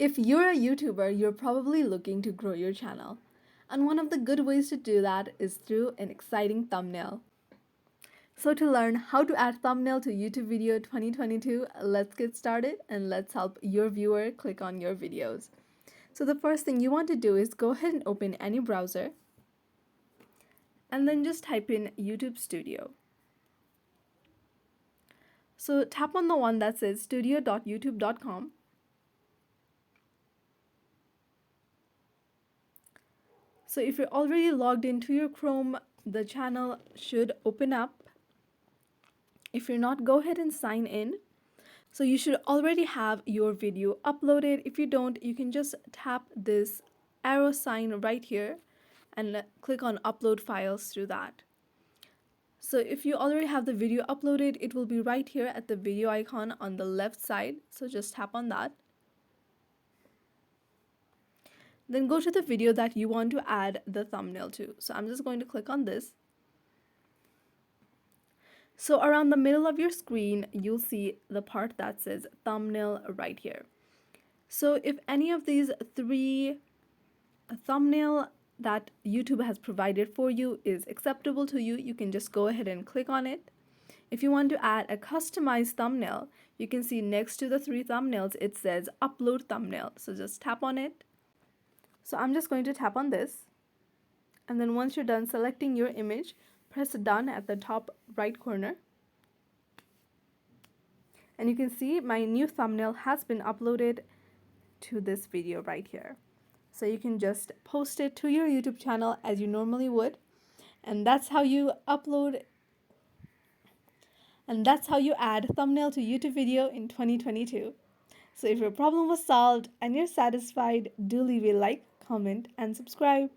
If you're a YouTuber, you're probably looking to grow your channel. And one of the good ways to do that is through an exciting thumbnail. So to learn how to add thumbnail to YouTube video 2022, let's get started and let's help your viewer click on your videos. So the first thing you want to do is go ahead and open any browser and then just type in YouTube Studio. So tap on the one that says studio.youtube.com. So if you're already logged into your Chrome, the channel should open up. If you're not, go ahead and sign in. So you should already have your video uploaded. If you don't, you can just tap this arrow sign right here and click on upload files through that. So if you already have the video uploaded, it will be right here at the video icon on the left side. So just tap on that. Then go to the video that you want to add the thumbnail to. So I'm just going to click on this. So around the middle of your screen, you'll see the part that says thumbnail right here. So if any of these three thumbnail that YouTube has provided for you is acceptable to you, you can just go ahead and click on it. If you want to add a customized thumbnail, you can see next to the three thumbnails, it says upload thumbnail. So just tap on it. So I'm just going to tap on this. And then once you're done selecting your image, press done at the top right corner. And you can see my new thumbnail has been uploaded to this video right here. So you can just post it to your YouTube channel as you normally would. And that's how you upload and that's how you add thumbnail to YouTube video in 2022. So if your problem was solved and you're satisfied, do leave a like, comment, and subscribe.